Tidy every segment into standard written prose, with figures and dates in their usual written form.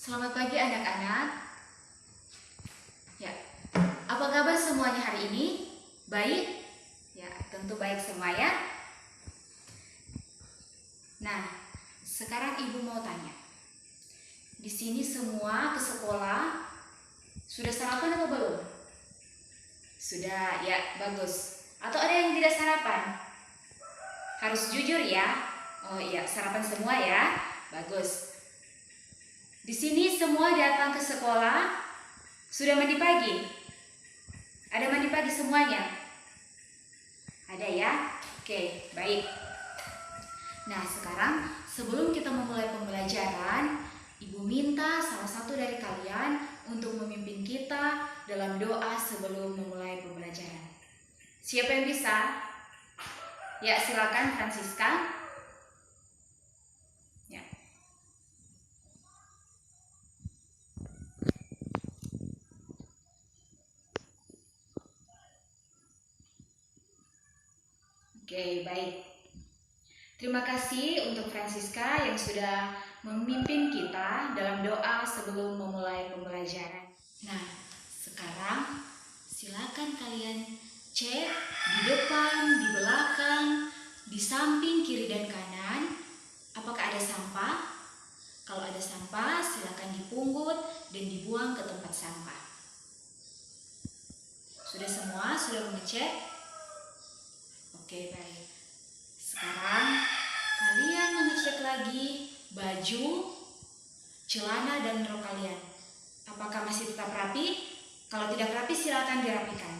Selamat pagi anak-anak. Ya, apa kabar semuanya hari ini? Baik? Ya, tentu baik semua ya. Nah, sekarang Ibu mau tanya. Di sini semua ke sekolah sudah sarapan atau belum? Sudah, ya, bagus. Atau ada yang tidak sarapan? Harus jujur ya. Oh iya, sarapan semua ya. Bagus. Di sini semua datang ke sekolah sudah mandi pagi. Ada mandi pagi semuanya? Ada ya? Oke, baik. Nah, sekarang sebelum kita memulai pembelajaran, Ibu minta salah satu dari kalian untuk memimpin kita dalam doa sebelum memulai pembelajaran. Siapa yang bisa? Ya, silakan Francisca. Ya. Oke, baik. Terima kasih untuk Francisca yang sudah memimpin kita dalam doa sebelum memulai pembelajaran. Nah, sekarang silakan kalian cek di depan, di belakang, di samping kiri dan kanan, apakah ada sampah? Kalau ada sampah, silakan dipungut dan dibuang ke tempat sampah. Sudah semua? Sudah mengecek? Oke, baik. Sekarang kalian mengecek lagi baju, celana, dan rok kalian. Apakah masih tetap rapi? Kalau tidak rapi, silakan dirapikan.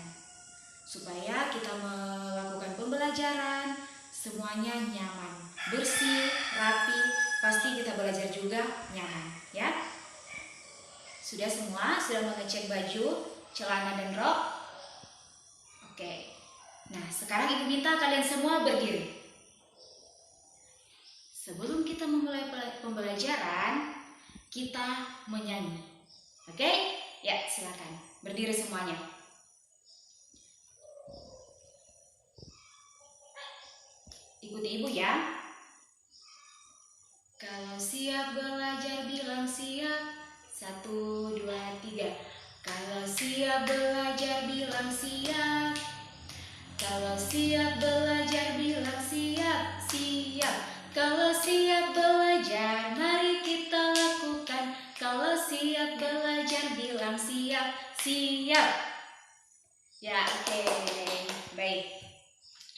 Supaya kita melakukan pembelajaran, semuanya nyaman, bersih, rapi, pasti kita belajar juga nyaman, ya. Sudah semua? Sudah mengecek baju, celana, dan rok? Oke. Nah, sekarang Ibu minta kalian semua berdiri. Sebelum kita memulai pembelajaran, kita menyanyi. Oke? Ya, silakan. Berdiri semuanya. Ikuti Ibu ya. Kalau siap belajar bilang siap. 1, 2, 3. Kalau siap belajar bilang siap. Kalau siap belajar bilang siap, siap. Kalau siap belajar, mari kita lakukan. Kalau siap belajar bilang siap, siap. Ya, oke. Baik.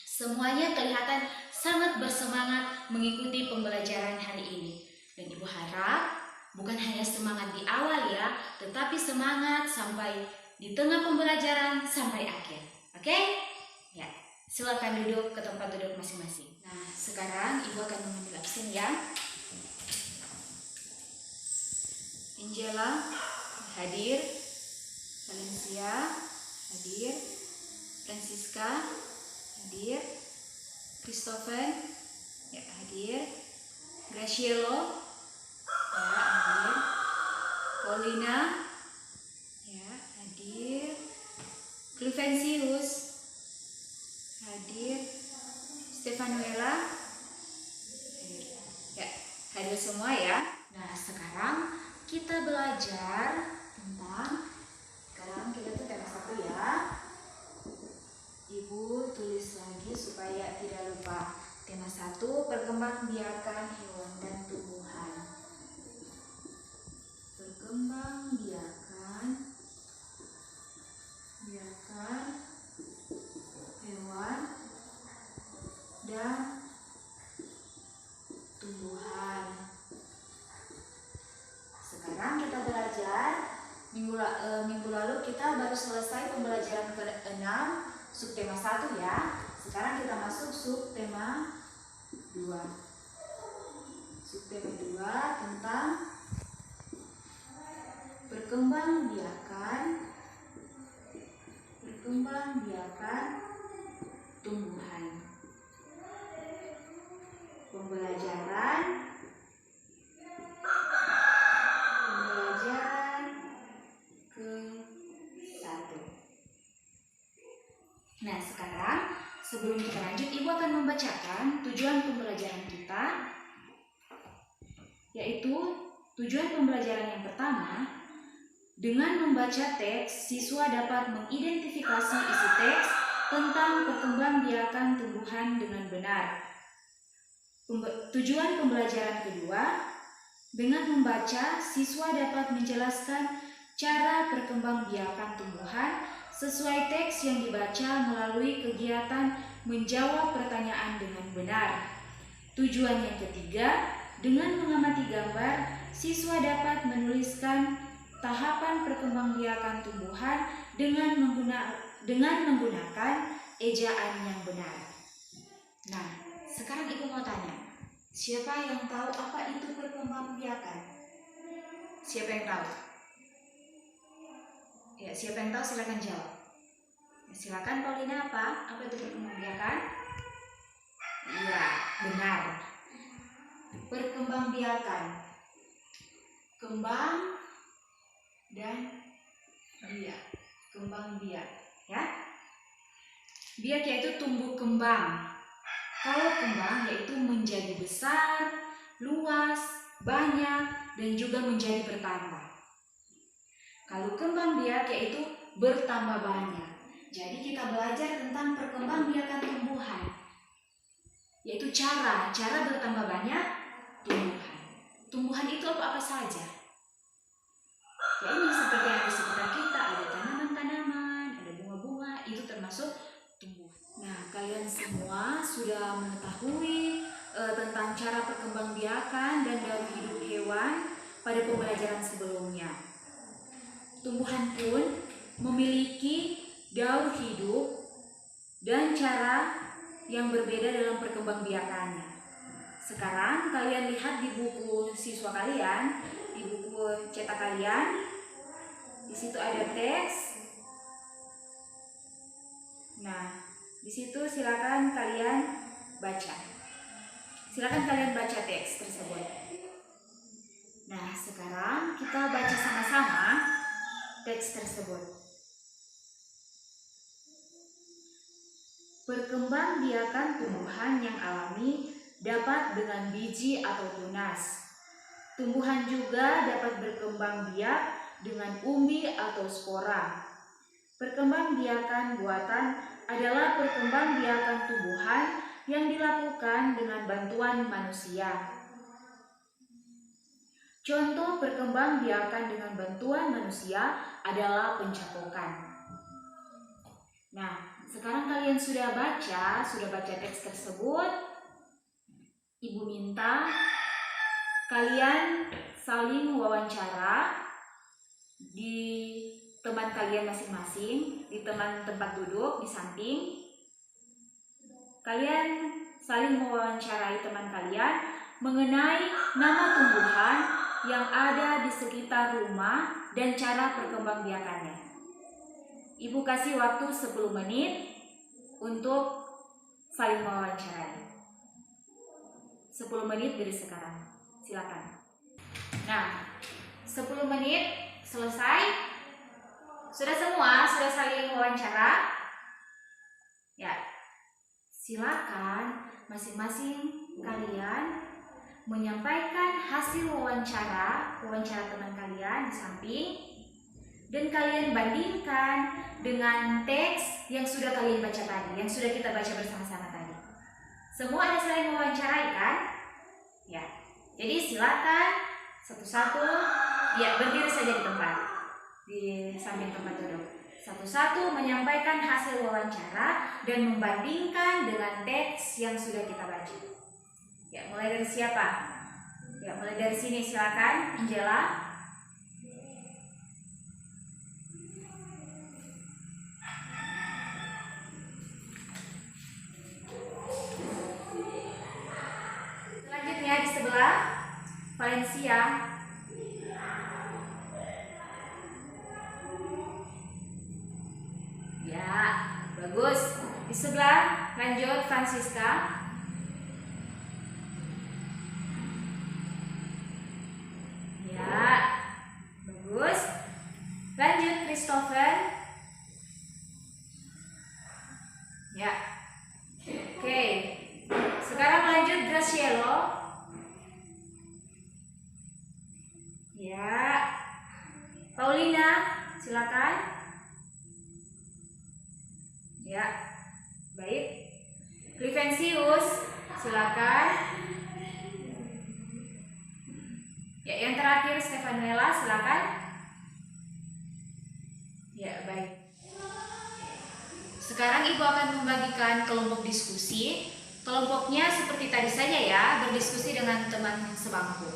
Semuanya kelihatan sangat bersemangat mengikuti pembelajaran hari ini. Dan Ibu harap bukan hanya semangat di awal ya, tetapi semangat sampai di tengah pembelajaran sampai akhir. Oke? Ya, silakan duduk ke tempat duduk masing-masing. Nah, sekarang Ibu akan mengambil absen ya. Angela hadir, Valencia hadir, Francisca hadir, Christopher ya hadir, Gracielo ya hadir, Paulina ya hadir, Clivencius hadir, Stefanuela hadir. Ya, hadir semua ya. Nah, sekarang kita belajar tentang, sekarang kita tuh tema 1 ya. Ibu tulis lagi supaya tidak lupa. Tema 1, perkembangbiakan hewan dan tumbuhan. Perkembangbiakan hewan dan tumbuhan. Sekarang kita belajar. Minggu lalu kita baru selesai pembelajaran ke-6 subtema 1 ya. Sekarang kita masuk subtema 2. Subtema 2 tentang perkembangbiakan tumbuhan. Pembelajaran ke-1. Nah, sekarang sebelum kita lanjut, Ibu akan membacakan tujuan pembelajaran kita, yaitu Tujuan pembelajaran yang pertama, dengan membaca teks, siswa dapat mengidentifikasi isi teks tentang perkembangbiakan tumbuhan dengan benar. Tujuan pembelajaran kedua, dengan membaca, siswa dapat menjelaskan cara perkembangbiakan tumbuhan sesuai teks yang dibaca melalui kegiatan menjawab pertanyaan dengan benar. Tujuan yang ketiga, dengan mengamati gambar, siswa dapat menuliskan tahapan perkembangbiakan tumbuhan dengan menggunakan ejaan yang benar. Nah, sekarang Ibu mau tanya, siapa yang tahu apa itu perkembangbiakan? Siapa yang tahu? Ya, siapa yang tahu silakan jawab. Ya, silakan Paulina, apa itu perkembangbiakan? Iya, benar. Perkembangbiakan, kembang dan biak. Kembang biak, ya. Biak yaitu tumbuh kembang. Kalau kembang yaitu menjadi besar, luas, banyak, dan juga menjadi bertambah. Kalau kembang biak yaitu bertambah banyak. Jadi kita belajar tentang perkembangbiakan tumbuhan, yaitu cara bertambah banyak tumbuhan. Tumbuhan itu apa saja? Ya, ini seperti yang di sekitar kita, ada tanaman-tanaman, ada bunga-bunga, itu termasuk tumbuh. Nah, kalian semua sudah mengetahui tentang cara perkembangbiakan dan daur hidup hewan pada pembelajaran sebelumnya. Tumbuhan pun memiliki daur hidup dan cara yang berbeda dalam perkembangbiakannya. Sekarang kalian lihat di buku siswa kalian, di buku cetak kalian, di situ ada teks. Nah, di situ silakan kalian baca. Silakan kalian baca teks tersebut. Nah, sekarang kita baca sama-sama teks tersebut. Perkembangbiakan tumbuhan yang alami dapat dengan biji atau tunas. Tumbuhan juga dapat berkembang biak dengan umbi atau spora. Perkembangbiakan buatan adalah perkembangbiakan tumbuhan yang dilakukan dengan bantuan manusia. Contoh perkembangbiakan dengan bantuan manusia adalah pencakokan. Nah, sekarang kalian sudah baca teks tersebut. Ibu minta kalian saling wawancara di teman kalian masing-masing, di tempat duduk di samping. Kalian saling mewawancarai teman kalian mengenai nama tumbuhan yang ada di sekitar rumah dan cara perkembangbiakannya. Ibu kasih waktu 10 menit untuk saling mewawancarai. 10 menit dari sekarang. Silakan. Nah, 10 menit selesai. Sudah semua? Sudah saling wawancara? Ya. Silakan masing-masing kalian menyampaikan hasil wawancara teman kalian di samping, dan kalian bandingkan dengan teks yang sudah kalian baca tadi, yang sudah kita baca bersama-sama tadi. Semua ada saling mewawancarai kan? Ya. Jadi silakan satu-satu, ya, berdiri saja di tempat, di samping tempat duduk. Satu-satu menyampaikan hasil wawancara dan membandingkan dengan teks yang sudah kita baca. Ya, mulai dari siapa? Ya, mulai dari sini silakan, Angela. Selanjutnya di sebelah Valencia. Ya, bagus. Di sebelah lanjut Francisca. Ya, bagus. Lanjut Christopher. Ya. Oke. Sekarang lanjut Gracielo. Ya, Paulina, silakan. Ya, baik. Clivensius, silakan. Ya, yang terakhir Stefanuela, silakan. Ya, baik. Sekarang Ibu akan membagikan kelompok diskusi. Kelompoknya seperti tadi saja ya, berdiskusi dengan teman sebangku.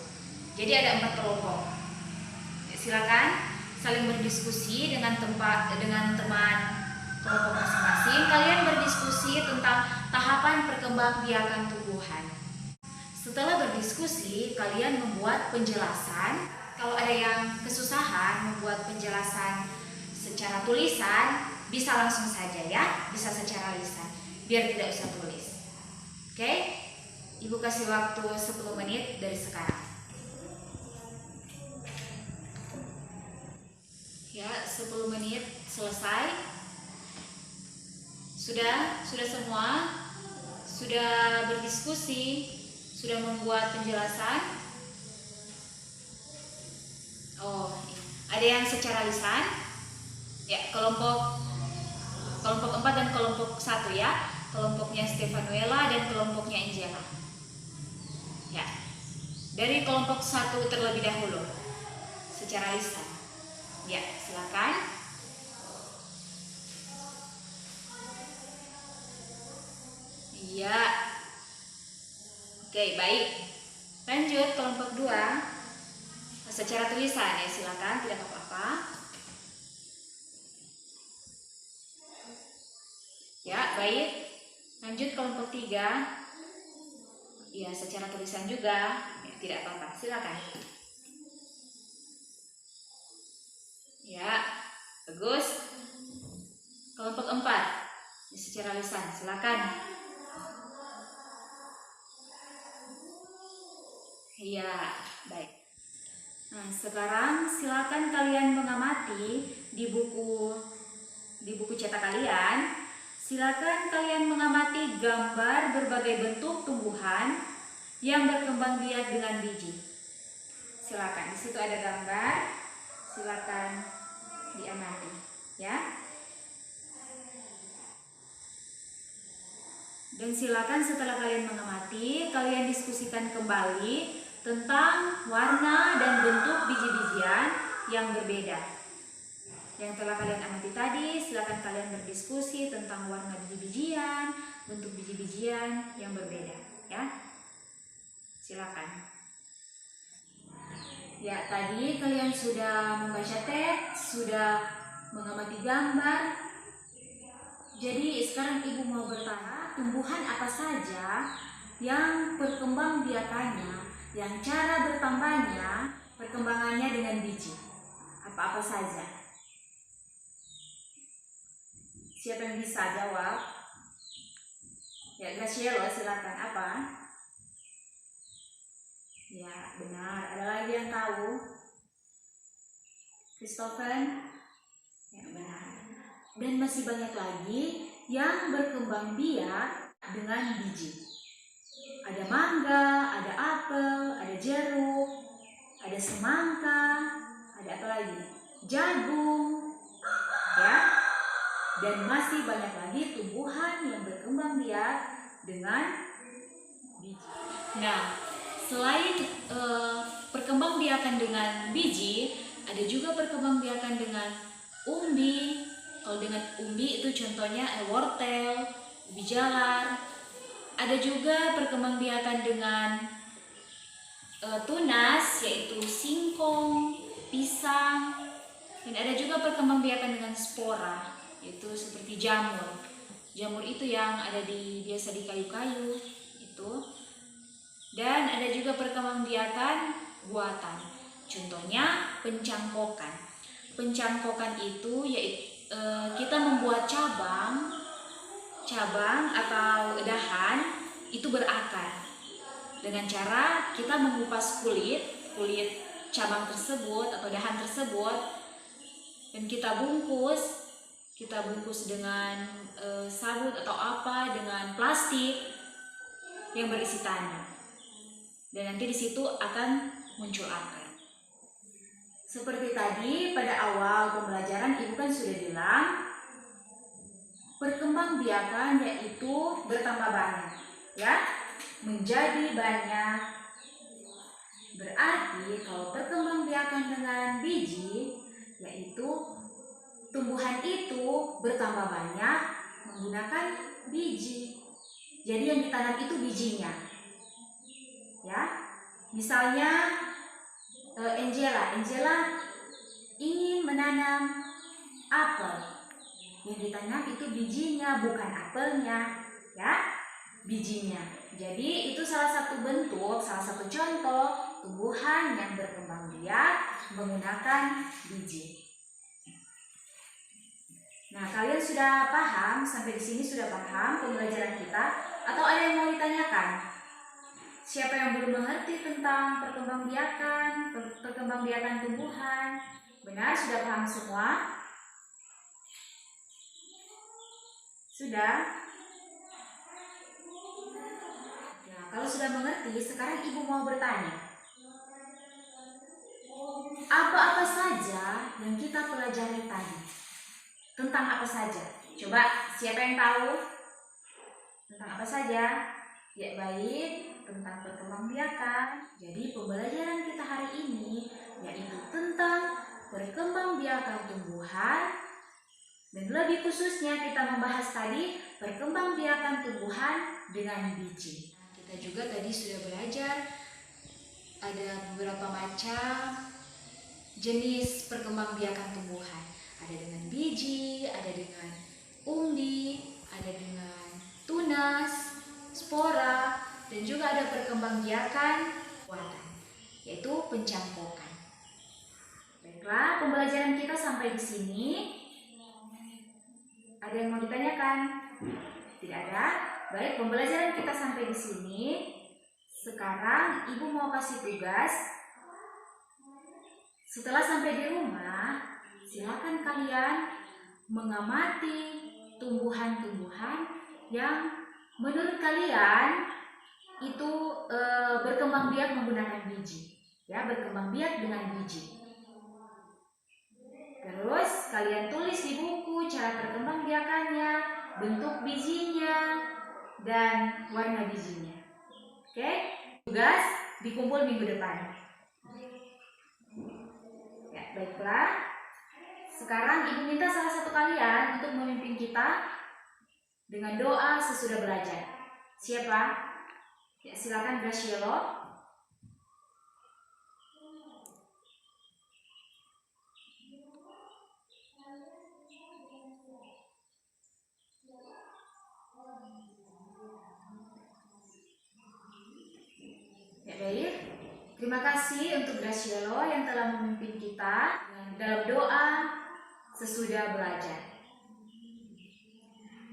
Jadi ada 4 kelompok. Ya, silakan saling berdiskusi dengan teman kelompok masing-masing. Kalian berdiskusi tentang tahapan perkembangbiakan tumbuhan. Setelah berdiskusi, kalian membuat penjelasan. Kalau ada yang kesusahan membuat penjelasan secara tulisan, bisa langsung saja ya, bisa secara lisan, biar tidak usah tulis. Oke? Ibu kasih waktu 10 menit dari sekarang. Ya, 10 menit selesai. Sudah semua? Sudah berdiskusi? Sudah membuat penjelasan? Oh, ada yang secara lisan? Ya, kelompok 4 dan kelompok 1 ya. Kelompoknya Stefanuela dan kelompoknya Angela. Ya. Dari kelompok 1 terlebih dahulu. Secara lisan. Ya, silakan. Iya. Oke, baik. Lanjut kelompok 2. Secara tulisan ya, silakan, tidak apa-apa. Ya, baik. Lanjut kelompok 3. Ya, secara tulisan juga. Ya, tidak apa-apa. Silakan. Ya, bagus. Kelompok 4. Ya, secara lisan. Silakan. Iya, baik. Nah, sekarang silakan kalian mengamati di buku cetak kalian. Silakan kalian mengamati gambar berbagai bentuk tumbuhan yang berkembang biak dengan biji. Silakan, di situ ada gambar. Silakan diamati, ya. Dan silakan setelah kalian mengamati, kalian diskusikan kembali tentang warna dan bentuk biji-bijian yang berbeda. Yang telah kalian amati tadi, silakan kalian berdiskusi tentang warna biji-bijian, bentuk biji-bijian yang berbeda, ya. Silakan. Ya, tadi kalian sudah membaca teks, sudah mengamati gambar. Jadi sekarang Ibu mau bertanya, tumbuhan apa saja yang perkembangbiakannya, yang cara bertambahnya, perkembangannya dengan biji? Apa-apa saja? Siapa yang bisa jawab? Ya, Graciela, silakan. Apa? Ya, benar. Ada lagi yang tahu? Christopher? Ya, benar. Dan masih banyak lagi yang berkembang biak dengan biji. Ada mangga, ada apel, ada jeruk, ada semangka, ada apa lagi? Jagung, ya. Dan masih banyak lagi tumbuhan yang berkembang biak dengan biji. Nah, selain perkembangbiakan dengan biji, ada juga perkembangbiakan dengan umbi. Kalau dengan umbi itu contohnya wortel, ubi jalar. Ada juga perkembangbiakan dengan tunas, yaitu singkong, pisang. Dan ada juga perkembangbiakan dengan spora, itu seperti jamur. Jamur itu yang ada biasa di kayu-kayu itu. Dan ada juga perkembangbiakan buatan. Contohnya pencangkokan. Pencangkokan itu yaitu kita membuat cabang atau dahan itu berakar. Dengan cara kita mengupas kulit cabang tersebut atau dahan tersebut, dan kita bungkus dengan sabut atau apa, dengan plastik yang berisi tanah, dan nanti di situ akan muncul akar. Seperti tadi pada awal pembelajaran Ibu kan sudah bilang, perkembangbiakan yaitu bertambah banyak, ya, menjadi banyak. Berarti kalau perkembangbiakan dengan biji, yaitu tumbuhan itu bertambah banyak menggunakan biji. Jadi yang ditanam itu bijinya, ya. Misalnya Angela ingin menanam apel. Yang ditanam itu bijinya, bukan apelnya, ya, bijinya. Jadi itu salah satu bentuk, salah satu contoh tumbuhan yang berkembang biak menggunakan biji. Nah, kalian sudah paham, sampai di sini sudah paham pembelajaran kita, atau ada yang mau ditanyakan? Siapa yang belum mengerti tentang perkembangbiakan tumbuhan? Benar, sudah paham semua? Sudah? Nah, kalau sudah mengerti, sekarang Ibu mau bertanya. Apa-apa saja yang kita pelajari tadi? Tentang apa saja? Coba, siapa yang tahu? Tentang apa saja? Ya, baik, tentang perkembangbiakan. Jadi, pembelajaran kita hari ini yaitu tentang perkembangbiakan tumbuhan. Dan lebih khususnya kita membahas tadi perkembangbiakan tumbuhan dengan biji. Kita juga tadi sudah belajar ada beberapa macam jenis perkembangbiakan tumbuhan. Ada dengan biji, ada dengan umbi, ada dengan tunas, spora, dan juga ada perkembangbiakan buatan, yaitu pencampokan. Baiklah, pembelajaran kita sampai di sini. Ada yang mau ditanyakan? Tidak ada? Baik, pembelajaran kita sampai di sini. Sekarang Ibu mau kasih tugas. Setelah sampai di rumah, silakan kalian mengamati tumbuhan-tumbuhan yang menurut kalian itu berkembang biak menggunakan biji. Ya, berkembang biak dengan biji. Terus kalian tulis di buku cara perkembangbiakannya, bentuk bijinya, dan warna bijinya. Oke? Tugas dikumpul minggu depan. Ya, baiklah. Sekarang Ibu minta salah satu kalian untuk memimpin kita dengan doa sesudah belajar. Siapa? Ya, silakan Gracielo. Ya, baik. Terima kasih untuk Gracielo yang telah memimpin kita dalam doa sesudah belajar.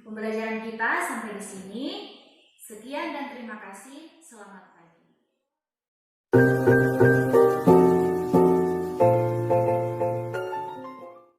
Pembelajaran kita sampai di sini. Sekian dan terima kasih. Selamat pagi.